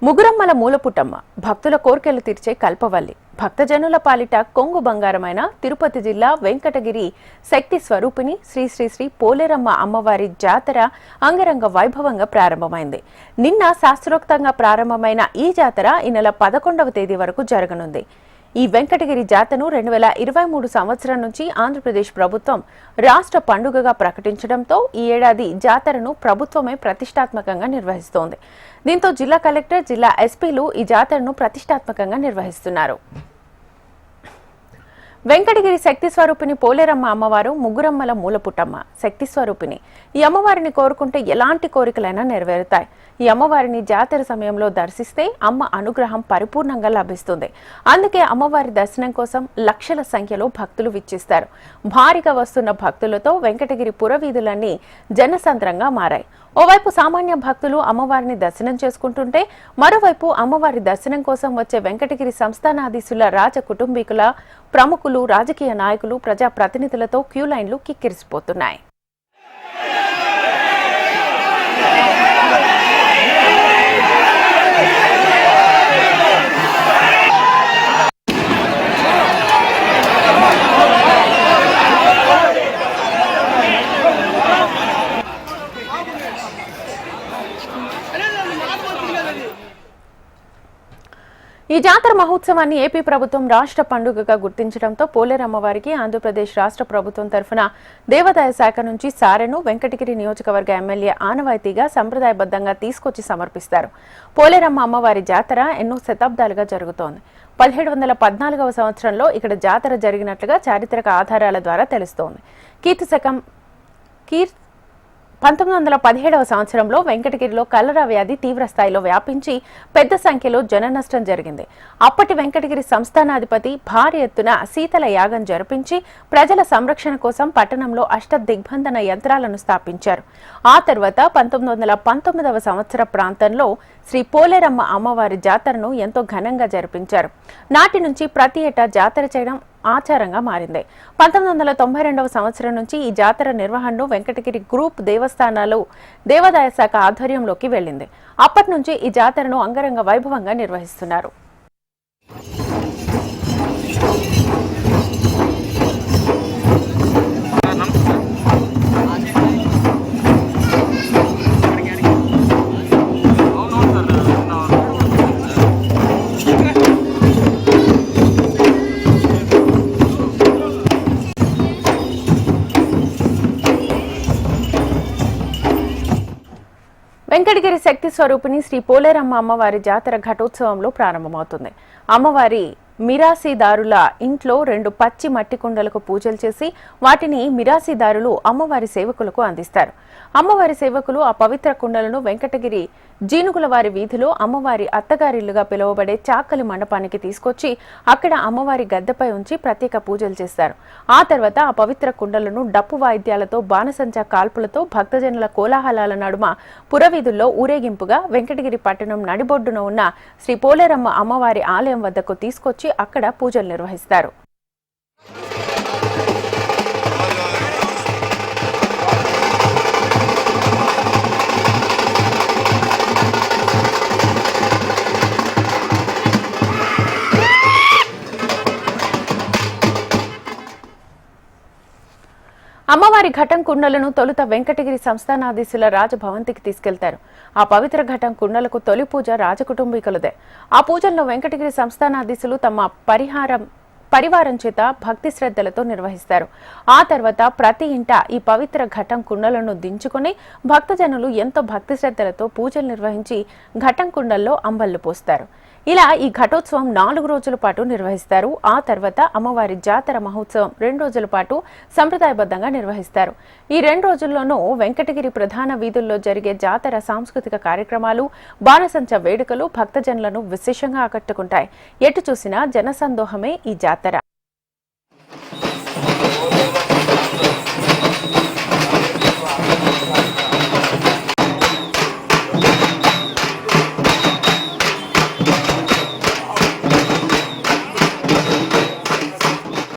ముగురమ్మల మూలపుటమ్మ భక్తుల కోర్కెలు తీర్చే కల్పవల్లి భక్తజనుల పాలిట కొంగు బంగారమైన తిరుపతి జిల్లా వెంకటగిరి శక్తి స్వరూపిణి శ్రీ శ్రీ శ్రీ పోలేరమ్మ అమ్మవారి జాతర అంగరంగ వైభవంగా ప్రారంభమైంది. నిన్న శాస్త్రోక్తంగా ప్రారంభమైన ఈ జాతర ఈ నెల 11వ తేదీ వరకు జరగనుంది. ఈ వెంకటగిరి జాతరను 2023 సంవత్సరం నుంచి ఆంధ్రప్రదేశ్ ప్రభుత్వం రాష్ట్ర పండుగగా ప్రకటించడంతో ఈ ఏడాది జాతరను ప్రభుత్వమే ప్రతిష్టాత్మకంగా నిర్వహిస్తోంది. దీంతో జిల్లా కలెక్టర్, జిల్లా ఎస్పీలు ఈ జాతరను ప్రతిష్టాత్మకంగా నిర్వహిస్తున్నారు. వెంకటగిరి శక్తి స్వరూపిణి పోలేరమ్మ అమ్మవారు ముగ్గురమ్మల మూలపుటమ్మ శక్తి స్వరూపిణి. ఈ అమ్మవారిని కోరుకుంటే ఎలాంటి కోరికలైనా నెరవేరుతాయి. ఈ అమ్మవారిని జాతర సమయంలో దర్శిస్తే అమ్మ అనుగ్రహం పరిపూర్ణంగా లభిస్తుంది. అందుకే అమ్మవారి దర్శనం కోసం లక్షల సంఖ్యలో భక్తులు విచ్చేస్తారు. భారీగా వస్తున్న భక్తులతో వెంకటగిరి పురవీధులన్నీ జనసంద్రంగా మారాయి. ఓవైపు సామాన్య భక్తులు అమ్మవారిని దర్శనం చేసుకుంటుంటే, మరోవైపు అమ్మవారి దర్శనం కోసం వచ్చే వెంకటగిరి సంస్థానాధీశుల రాజ కుటుంబీకుల, ప్రముఖులు, రాజకీయ నాయకులు, ప్రజాప్రతినిధులతో క్యూ లైన్లు కిక్కిరిసిపోతున్నాయి. ఈ జాతర మహోత్సవాన్ని ఏపీ ప్రభుత్వం రాష్ట్ర పండుగగా గుర్తించడంతో పోలేరమ్మవారికి ఆంధ్రప్రదేశ్ రాష్ట్ర ప్రభుత్వం తరఫున దేవాదాయ శాఖ నుంచి సారెను వెంకటగిరి నియోజకవర్గ ఎమ్మెల్యే ఆనవాయితీగా సంప్రదాయబద్ధంగా తీసుకొచ్చి సమర్పిస్తారు. పోలేరమ్మ అమ్మవారి జాతర ఎన్నో శతాబ్దాలుగా జరుగుతోంది. 1714వ సంవత్సరంలో ఇక్కడ జాతర జరిగినట్లుగా చారిత్రక ఆధారాల ద్వారా తెలుస్తోంది. 1917వ సంవత్సరంలో వెంకటగిరిలో కలరా వ్యాధి తీవ్రస్థాయిలో వ్యాపించి పెద్ద సంఖ్యలో జన నష్టం జరిగింది. అప్పటి వెంకటగిరి సంస్థానాధిపతి భారీ ఎత్తున శీతల యాగం జరిపించి ప్రజల సంరక్షణ కోసం పట్టణంలో అష్టదిగ్బంధన యంత్రాలను స్థాపించారు. ఆ తర్వాత 1919వ సంవత్సర ప్రాంతంలో శ్రీ పోలేరమ్మ అమ్మవారి జాతరను ఎంతో ఘనంగా జరిపించారు. నాటి నుంచి ప్రతి ఏటా జాతర చేయడం ఆచారంగా మారింది. 1992వ సంవత్సరం నుంచి ఈ జాతర నిర్వహణను వెంకటగిరి గ్రూప్ దేవస్థానాలు దేవాదాయ శాఖ ఆధ్వర్యంలోకి వెళ్లింది. అప్పటి నుంచి ఈ జాతరను అంగరంగ వైభవంగా నిర్వహిస్తున్నారు. వెంకటగిరి శక్తి స్వరూపిణి శ్రీ పోలేరమ్మ అమ్మవారి జాతర ఘటోత్సవంలో ప్రారంభమవుతుంది. అమ్మవారి మిరాసీదారుల ఇంట్లో 2 పచ్చి మట్టి కుండలకు పూజలు చేసి వాటిని మిరాసీదారులు అమ్మవారి సేవకులకు అందిస్తారు. అమ్మవారి సేవకులు ఆ పవిత్ర కుండలను వెంకటగిరి జీనుగులవారి వీధిలో అమ్మవారి అత్తగారిల్లుగా పిలువబడే చాకలి మండపానికి తీసుకొచ్చి అక్కడ అమ్మవారి గద్దెపై ఉంచి ప్రత్యేక పూజలు చేస్తారు. ఆ తర్వాత ఆ పవిత్ర కుండలను డప్పు వాయిద్యాలతో, బాణసంచా కాల్పులతో, భక్తజనుల కోలాహలాల నడుమ పురవీధుల్లో ఊరేగింపుగా వెంకటగిరి పట్టణం నడిబొడ్డున ఉన్న శ్రీ పోలేరమ్మ అమ్మవారి ఆలయం వద్దకు తీసుకొచ్చి అక్కడ పూజలు నిర్వహిస్తారు. అమ్మవారి ఘటం కుండలను తొలుత వెంకటగిరి సంస్థానాధీశుల రాజభవంతికి తీసుకెళ్తారు. ఆ పవిత్ర ఘటం కుండలకు తొలి పూజ రాజకుటుంబీకులదే. ఆ పూజల్లో వెంకటగిరి సంస్థానాధీశులు తమ పరివారం చేత భక్తి శ్రద్ధలతో నిర్వహిస్తారు. ఆ తర్వాత ప్రతి ఇంట ఈ పవిత్ర ఘటం కుండలను దించుకుని భక్తజనులు ఎంతో భక్తి శ్రద్ధలతో పూజలు నిర్వహించి ఘటం కుండల్లో అంబళ్లు పోస్తారు. ఇలా ఈ ఘటోత్సవం 4 రోజుల పాటు నిర్వహిస్తారు. ఆ తర్వాత అమ్మవారి జాతర మహోత్సవం 2 రోజుల పాటు సంప్రదాయబద్ధంగా నిర్వహిస్తారు. ఈ 2 రోజుల్లోనూ వెంకటగిరి ప్రధాన వీధుల్లో జరిగే జాతర సాంస్కృతిక కార్యక్రమాలు, బాణసంచ వేడుకలు భక్తజనులను విశేషంగా ఆకట్టుకుంటాయి. ఎటు చూసినా జనసందోహమే ఈ జాతర.